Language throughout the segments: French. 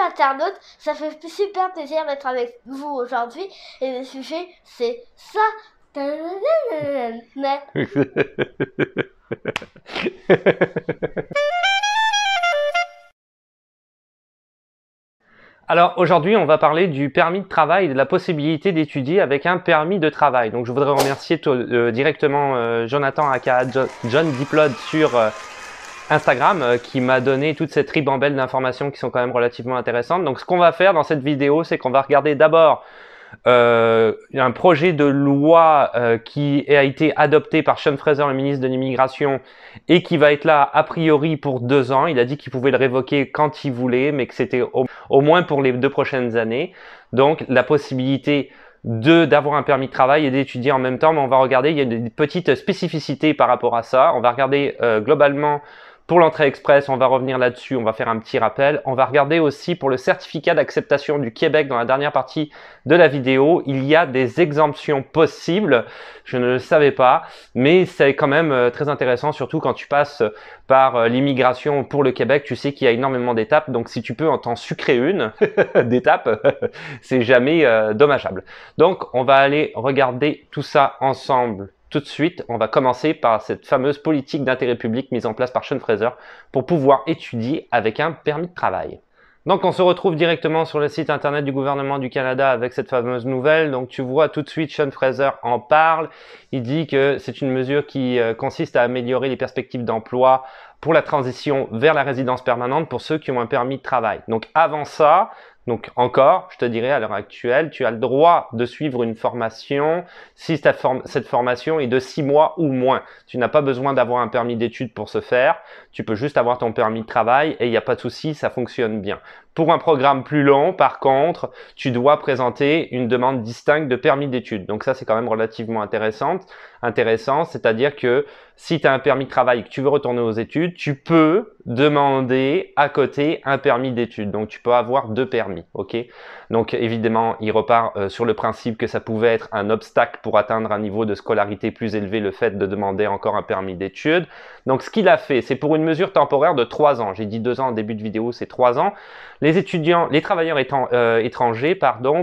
internautes, ça fait super plaisir d'être avec vous aujourd'hui et le sujet c'est ça. Alors aujourd'hui, on va parler du permis de travail et de la possibilité d'étudier avec un permis de travail. Donc je voudrais remercier directement Jonathan aka John Diploid sur Instagram qui m'a donné toute cette ribambelle d'informations qui sont quand même relativement intéressantes. Donc ce qu'on va faire dans cette vidéo, c'est qu'on va regarder d'abord un projet de loi qui a été adopté par Sean Fraser, le ministre de l'Immigration, et qui va être là a priori pour 2 ans. Il a dit qu'il pouvait le révoquer quand il voulait, mais que c'était au moins pour les 2 prochaines années. Donc la possibilité d'avoir un permis de travail et d'étudier en même temps, mais on va regarder, il y a des petites spécificités par rapport à ça. On va regarder globalement pour l'entrée express, on va revenir là-dessus, on va faire un petit rappel. On va regarder aussi pour le certificat d'acceptation du Québec dans la dernière partie de la vidéo. Il y a des exemptions possibles, je ne le savais pas, mais c'est quand même très intéressant, surtout quand tu passes par l'immigration pour le Québec. Tu sais qu'il y a énormément d'étapes, donc si tu peux en t'en sucrer une d'étapes, c'est jamais dommageable. Donc on va aller regarder tout ça ensemble. Tout de suite, on va commencer par cette fameuse politique d'intérêt public mise en place par Sean Fraser pour pouvoir étudier avec un permis de travail. Donc on se retrouve directement sur le site internet du gouvernement du Canada avec cette fameuse nouvelle. Donc tu vois tout de suite Sean Fraser en parle. Il dit que c'est une mesure qui consiste à améliorer les perspectives d'emploi pour la transition vers la résidence permanente pour ceux qui ont un permis de travail. Donc avant ça, donc encore, je te dirais à l'heure actuelle, tu as le droit de suivre une formation si cette formation est de 6 mois ou moins. Tu n'as pas besoin d'avoir un permis d'études pour ce faire. Tu peux juste avoir ton permis de travail et il n'y a pas de souci, ça fonctionne bien. Pour un programme plus long, par contre, tu dois présenter une demande distincte de permis d'études. Donc ça, c'est quand même relativement intéressant, c'est-à-dire que si tu as un permis de travail et que tu veux retourner aux études, tu peux demander à côté un permis d'études. Donc tu peux avoir 2 permis, ok? Donc évidemment, il repart sur le principe que ça pouvait être un obstacle pour atteindre un niveau de scolarité plus élevé, le fait de demander encore un permis d'études. Donc ce qu'il a fait, c'est pour une mesure temporaire de 3 ans. J'ai dit 2 ans en début de vidéo, c'est 3 ans. Les travailleurs étrangers,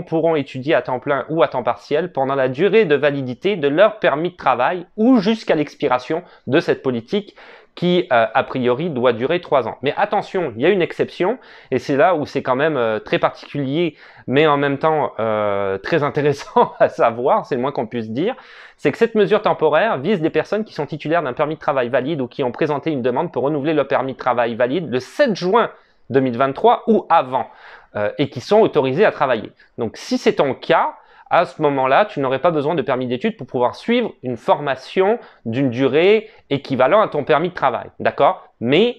pourront étudier à temps plein ou à temps partiel pendant la durée de validité de leur permis de travail ou jusqu'à l'expiration de cette politique qui, a priori, doit durer 3 ans. Mais attention, il y a une exception, et c'est là où c'est quand même très particulier, mais en même temps très intéressant à savoir, c'est le moins qu'on puisse dire, c'est que cette mesure temporaire vise des personnes qui sont titulaires d'un permis de travail valide ou qui ont présenté une demande pour renouveler leur permis de travail valide le 7 juin 2023 ou avant, et qui sont autorisés à travailler. Donc si c'est ton cas, à ce moment-là, tu n'aurais pas besoin de permis d'études pour pouvoir suivre une formation d'une durée équivalente à ton permis de travail. D'accord? Mais,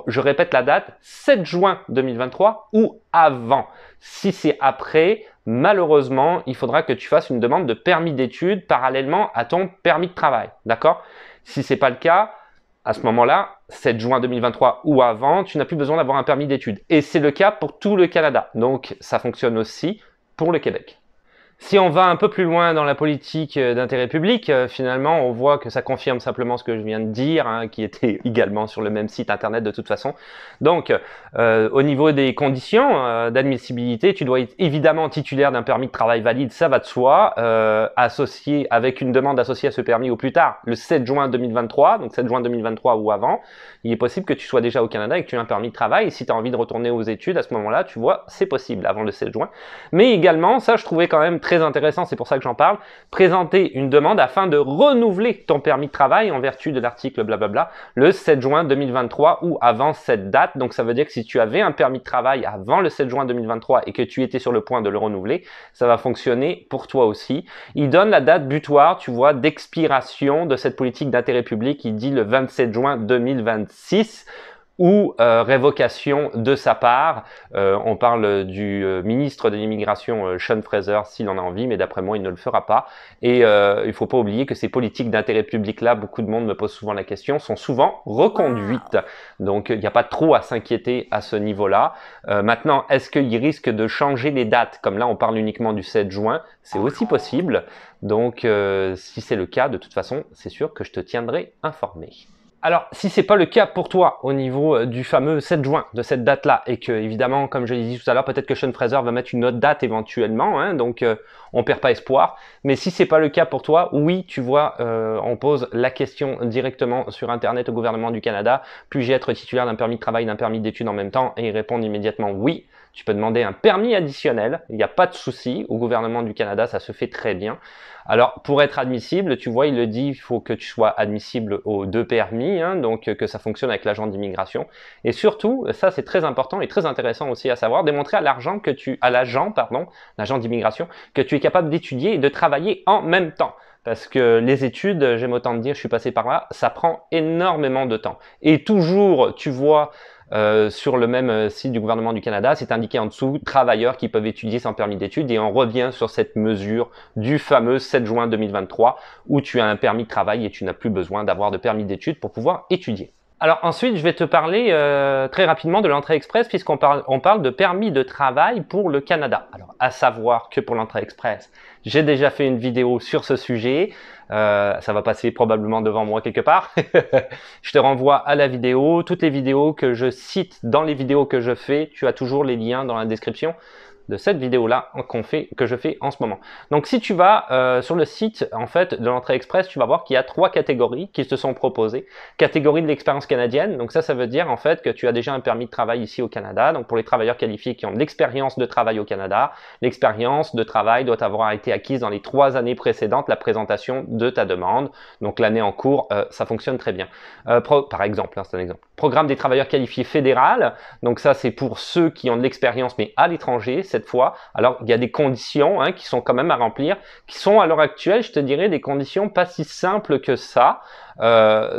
je répète la date, 7 juin 2023 ou avant. Si c'est après, malheureusement, il faudra que tu fasses une demande de permis d'études parallèlement à ton permis de travail. D'accord? Si ce n'est pas le cas, à ce moment-là, 7 juin 2023 ou avant, tu n'as plus besoin d'avoir un permis d'études. Et c'est le cas pour tout le Canada. Donc, ça fonctionne aussi pour le Québec. Si on va un peu plus loin dans la politique d'intérêt public, finalement, on voit que ça confirme simplement ce que je viens de dire, hein, qui était également sur le même site internet de toute façon. Donc, au niveau des conditions d'admissibilité, tu dois être évidemment titulaire d'un permis de travail valide, ça va de soi, associé avec une demande associée à ce permis au plus tard, le 7 juin 2023, donc 7 juin 2023 ou avant. Il est possible que tu sois déjà au Canada et que tu aies un permis de travail. Et si tu as envie de retourner aux études, à ce moment-là, tu vois, c'est possible avant le 7 juin. Mais également, ça, je trouvais quand même très intéressant, c'est pour ça que j'en parle, présenter une demande afin de renouveler ton permis de travail en vertu de l'article blablabla le 7 juin 2023 ou avant cette date. Donc ça veut dire que si tu avais un permis de travail avant le 7 juin 2023 et que tu étais sur le point de le renouveler, ça va fonctionner pour toi aussi. Il donne la date butoir, tu vois, d'expiration de cette politique d'intérêt public. Il dit le 27 juin 2026. Ou révocation de sa part. On parle du ministre de l'immigration, Sean Fraser, s'il en a envie, mais d'après moi, il ne le fera pas. Et il ne faut pas oublier que ces politiques d'intérêt public-là, beaucoup de monde me pose souvent la question, sont souvent reconduites. Donc, il n'y a pas trop à s'inquiéter à ce niveau-là. Maintenant, est-ce qu'il risque de changer les dates? Comme là, on parle uniquement du 7 juin, c'est aussi possible. Donc, si c'est le cas, de toute façon, c'est sûr que je te tiendrai informé. Alors, si c'est pas le cas pour toi au niveau du fameux 7 juin, de cette date-là, et que, évidemment, comme je l'ai dit tout à l'heure, peut-être que Sean Fraser va mettre une autre date éventuellement, hein, donc on perd pas espoir. Mais si c'est pas le cas pour toi, oui, tu vois, on pose la question directement sur Internet au gouvernement du Canada. Puis-je être titulaire d'un permis de travail, d'un permis d'études en même temps? Et ils répondent immédiatement oui. Tu peux demander un permis additionnel, il n'y a pas de souci. Au gouvernement du Canada, ça se fait très bien. Alors, pour être admissible, tu vois, il le dit, il faut que tu sois admissible aux 2 permis, hein, donc que ça fonctionne avec l'agent d'immigration. Et surtout, ça c'est très important et très intéressant aussi à savoir, démontrer à l'agent d'immigration, que tu es capable d'étudier et de travailler en même temps. Parce que les études, j'aime autant te dire, je suis passé par là, ça prend énormément de temps. Et toujours, tu vois, sur le même site du gouvernement du Canada, c'est indiqué en dessous, travailleurs qui peuvent étudier sans permis d'études, et on revient sur cette mesure du fameux 7 juin 2023, où tu as un permis de travail et tu n'as plus besoin d'avoir de permis d'études pour pouvoir étudier. Alors ensuite, je vais te parler très rapidement de l'entrée express, puisqu'on parle de permis de travail pour le Canada. Alors, à savoir que pour l'entrée express, j'ai déjà fait une vidéo sur ce sujet. Ça va passer probablement devant moi quelque part. Je te renvoie à la vidéo. Toutes les vidéos que je cite dans les vidéos que je fais, tu as toujours les liens dans la description de cette vidéo-là que je fais en ce moment. Donc si tu vas sur le site en fait de l'entrée express, tu vas voir qu'il y a 3 catégories qui se sont proposées. Catégorie de l'expérience canadienne, donc ça veut dire en fait que tu as déjà un permis de travail ici au Canada. Donc pour les travailleurs qualifiés qui ont de l'expérience de travail au Canada, l'expérience de travail doit avoir été acquise dans les 3 années précédentes la présentation de ta demande. Donc l'année en cours, ça fonctionne très bien. Par exemple, hein, c'est un exemple. Programme des travailleurs qualifiés fédéral, donc ça c'est pour ceux qui ont de l'expérience mais à l'étranger cette fois. Alors il y a des conditions hein, qui sont quand même à remplir, qui sont à l'heure actuelle, je te dirais, des conditions pas si simples que ça.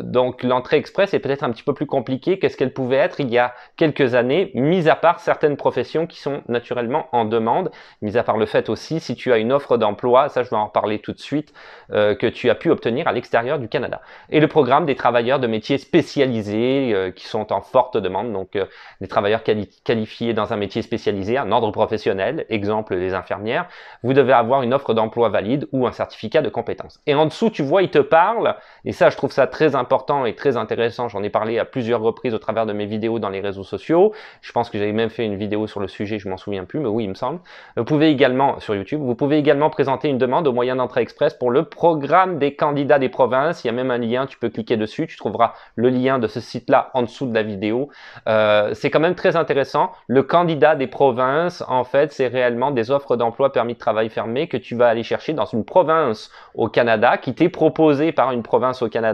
Donc l'entrée express est peut-être un petit peu plus compliquée que ce qu'elle pouvait être il y a quelques années, mis à part certaines professions qui sont naturellement en demande, mis à part le fait aussi, si tu as une offre d'emploi, ça je vais en reparler tout de suite, que tu as pu obtenir à l'extérieur du Canada. Et le programme des travailleurs de métiers spécialisés qui sont en forte demande, donc des travailleurs qualifiés dans un métier spécialisé, un ordre professionnel, exemple les infirmières, vous devez avoir une offre d'emploi valide ou un certificat de compétence. Et en dessous, tu vois, il te parle, et ça je trouve ça très important et très intéressant, j'en ai parlé à plusieurs reprises au travers de mes vidéos dans les réseaux sociaux, je pense que j'avais même fait une vidéo sur le sujet, je m'en souviens plus, mais oui il me semble. Vous pouvez également, sur YouTube, vous pouvez également présenter une demande au moyen d'entrée express pour le programme des candidats des provinces, il y a même un lien, tu peux cliquer dessus, tu trouveras le lien de ce site-là en dessous de la vidéo. C'est quand même très intéressant, le candidat des provinces, en fait, c'est réellement des offres d'emploi permis de travail fermé que tu vas aller chercher dans une province au Canada, qui t'est proposée par une province au Canada.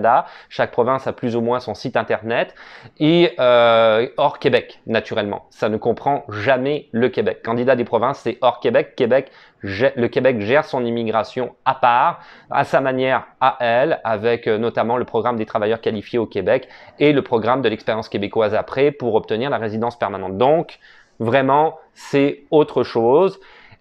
Chaque province a plus ou moins son site internet et hors Québec, naturellement. Ça ne comprend jamais le Québec. Candidat des provinces, c'est hors Québec. Le Québec gère son immigration à part, à sa manière à elle, avec notamment le programme des travailleurs qualifiés au Québec et le programme de l'expérience québécoise après pour obtenir la résidence permanente. Donc, vraiment, c'est autre chose.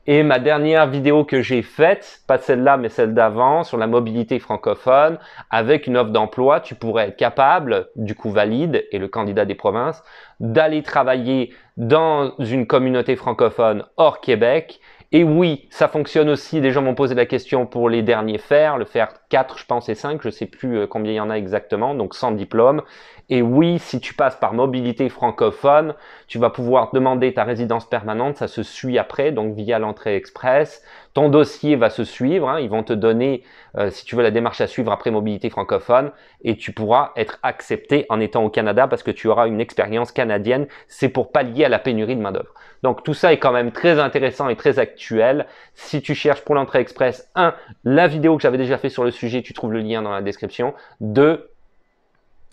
Et ma dernière vidéo que j'ai faite, pas celle-là mais celle d'avant, sur la mobilité francophone, avec une offre d'emploi, tu pourrais être capable, du coup valide, et le candidat des provinces, d'aller travailler dans une communauté francophone hors Québec. Et oui, ça fonctionne aussi, des gens m'ont posé la question pour les derniers FER, le FER 4 je pense et 5, je sais plus combien il y en a exactement, donc sans diplôme. Et oui, si tu passes par mobilité francophone, tu vas pouvoir demander ta résidence permanente, ça se suit après, donc via l'entrée express. Ton dossier va se suivre, hein, ils vont te donner, si tu veux, la démarche à suivre après mobilité francophone, et tu pourras être accepté en étant au Canada parce que tu auras une expérience canadienne, c'est pour pallier à la pénurie de main-d'œuvre. Donc tout ça est quand même très intéressant et très actuel. Si tu cherches pour l'entrée express, 1, la vidéo que j'avais déjà fait sur le sujet, tu trouves le lien dans la description. 2,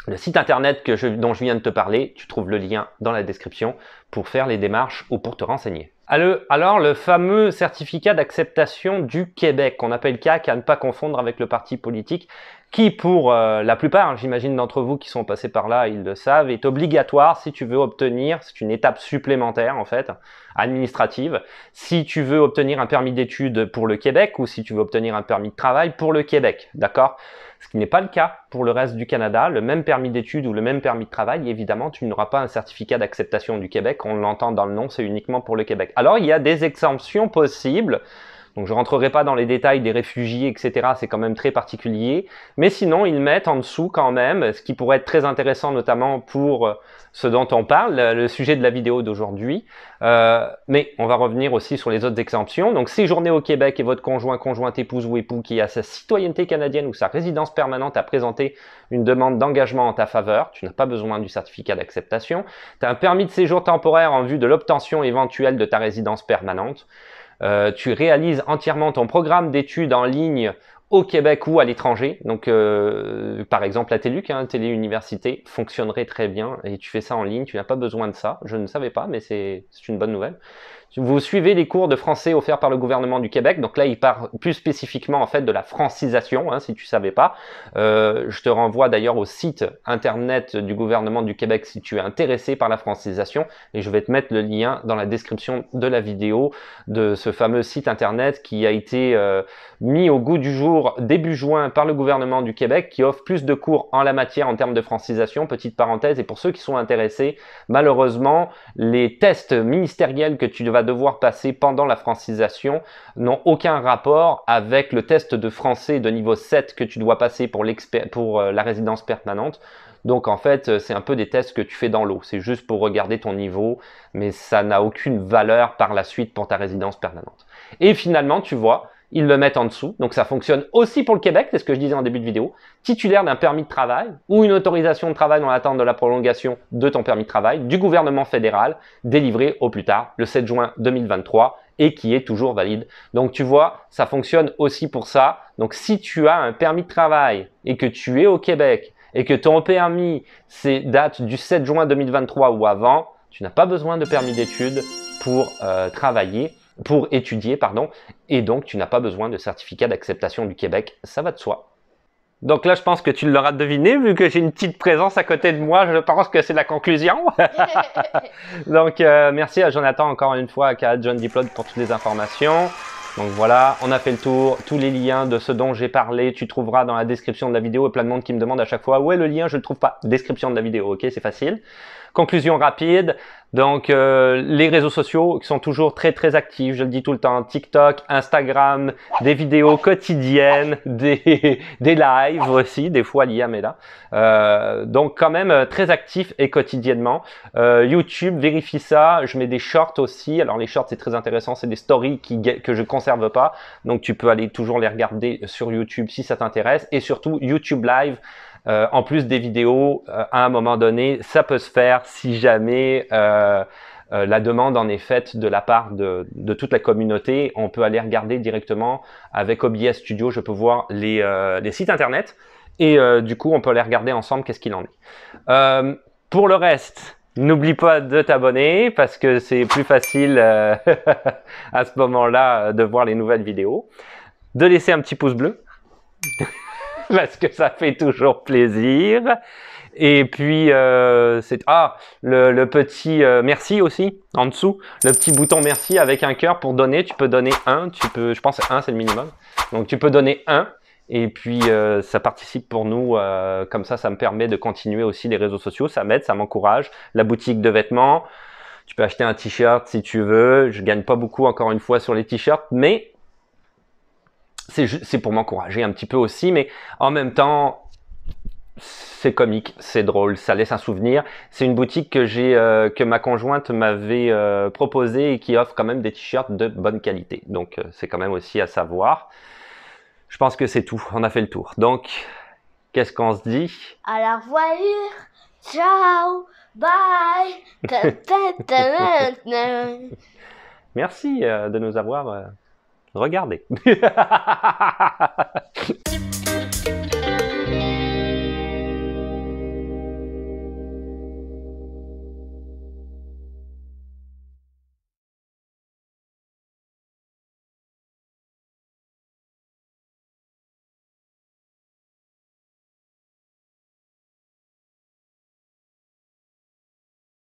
le site internet dont je viens de te parler, tu trouves le lien dans la description pour faire les démarches ou pour te renseigner. Alors, le fameux certificat d'acceptation du Québec, qu'on appelle CAQ, à ne pas confondre avec le parti politique, qui pour la plupart, j'imagine d'entre vous qui sont passés par là, ils le savent, est obligatoire si tu veux obtenir, c'est une étape supplémentaire en fait, administrative, si tu veux obtenir un permis d'études pour le Québec ou si tu veux obtenir un permis de travail pour le Québec, d'accord? Ce qui n'est pas le cas pour le reste du Canada, le même permis d'études ou le même permis de travail, évidemment, tu n'auras pas un certificat d'acceptation du Québec, on l'entend dans le nom, c'est uniquement pour le Québec. Alors, il y a des exemptions possibles. Donc je rentrerai pas dans les détails des réfugiés, etc. C'est quand même très particulier. Mais sinon, ils mettent en dessous quand même, ce qui pourrait être très intéressant notamment pour ce dont on parle, le sujet de la vidéo d'aujourd'hui. Mais on va revenir aussi sur les autres exemptions. Donc séjourner au Québec et votre conjoint, conjointe, épouse ou époux qui a sa citoyenneté canadienne ou sa résidence permanente a présenté une demande d'engagement en ta faveur. Tu n'as pas besoin du certificat d'acceptation. Tu as un permis de séjour temporaire en vue de l'obtention éventuelle de ta résidence permanente. Tu réalises entièrement ton programme d'études en ligne au Québec ou à l'étranger. Donc, par exemple, la TELUC, Téléuniversité, fonctionnerait très bien et tu fais ça en ligne. Tu n'as pas besoin de ça. Je ne savais pas, mais c'est une bonne nouvelle. Vous suivez les cours de français offerts par le gouvernement du Québec. Donc là, il parle plus spécifiquement en fait de la francisation, si tu savais pas. Je te renvoie d'ailleurs au site internet du gouvernement du Québec si tu es intéressé par la francisation. Et je vais te mettre le lien dans la description de la vidéo de ce fameux site internet qui a été mis au goût du jour début juin par le gouvernement du Québec, qui offre plus de cours en la matière en termes de francisation. Petite parenthèse, et pour ceux qui sont intéressés, malheureusement, les tests ministériels que tu vas devoir passer pendant la francisation n'ont aucun rapport avec le test de français de niveau 7 que tu dois passer pour la résidence permanente. Donc en fait, c'est un peu des tests que tu fais dans l'eau. C'est juste pour regarder ton niveau, mais ça n'a aucune valeur par la suite pour ta résidence permanente. Et finalement, tu vois, ils le mettent en dessous. Donc ça fonctionne aussi pour le Québec, c'est ce que je disais en début de vidéo. Titulaire d'un permis de travail ou une autorisation de travail dans l'attente de la prolongation de ton permis de travail du gouvernement fédéral, délivré au plus tard le 7 juin 2023 et qui est toujours valide. Donc tu vois, ça fonctionne aussi pour ça. Donc si tu as un permis de travail et que tu es au Québec et que ton permis date du 7 juin 2023 ou avant, tu n'as pas besoin de permis d'études pour étudier, et donc tu n'as pas besoin de certificat d'acceptation du Québec, ça va de soi. Donc là, je pense que tu l'auras deviné, vu que j'ai une petite présence à côté de moi, je pense que c'est la conclusion. Donc merci à Jonathan encore une fois, à John Diploid pour toutes les informations. Donc voilà, on a fait le tour, tous les liens de ce dont j'ai parlé, tu trouveras dans la description de la vidéo, et plein de monde qui me demande à chaque fois, où est le lien, je ne le trouve pas, description de la vidéo, ok, c'est facile. Conclusion rapide, donc les réseaux sociaux qui sont toujours très très actifs, je le dis tout le temps, TikTok, Instagram, des vidéos quotidiennes, des lives aussi, des fois Liam est là. Donc quand même très actifs et quotidiennement. YouTube, vérifie ça, je mets des shorts aussi, alors les shorts c'est très intéressant, c'est des stories que je conserve pas, donc tu peux aller toujours les regarder sur YouTube si ça t'intéresse, et surtout YouTube Live. En plus des vidéos, à un moment donné, ça peut se faire si jamais la demande en est faite de la part de toute la communauté. On peut aller regarder directement avec OBS Studio, je peux voir les sites internet et du coup on peut aller regarder ensemble qu'est-ce qu'il en est. Pour le reste, n'oublie pas de t'abonner parce que c'est plus facile à ce moment-là de voir les nouvelles vidéos. De laisser un petit pouce bleu. Parce que ça fait toujours plaisir. Et puis, le petit merci aussi, en dessous. Le petit bouton merci avec un cœur pour donner. Tu peux donner un. Je pense que 1, c'est le minimum. Donc, tu peux donner 1. Et puis, ça participe pour nous. Comme ça me permet de continuer aussi les réseaux sociaux. Ça m'aide, ça m'encourage. La boutique de vêtements. Tu peux acheter un t-shirt si tu veux. Je gagne pas beaucoup, encore une fois, sur les t-shirts. Mais c'est pour m'encourager un petit peu aussi, mais en même temps, c'est comique, c'est drôle, ça laisse un souvenir. C'est une boutique que ma conjointe m'avait proposé et qui offre quand même des t-shirts de bonne qualité. Donc, c'est quand même aussi à savoir. Je pense que c'est tout, on a fait le tour. Donc, qu'est-ce qu'on se dit? À la revoyure, ciao, bye. Merci de nous avoir regardés.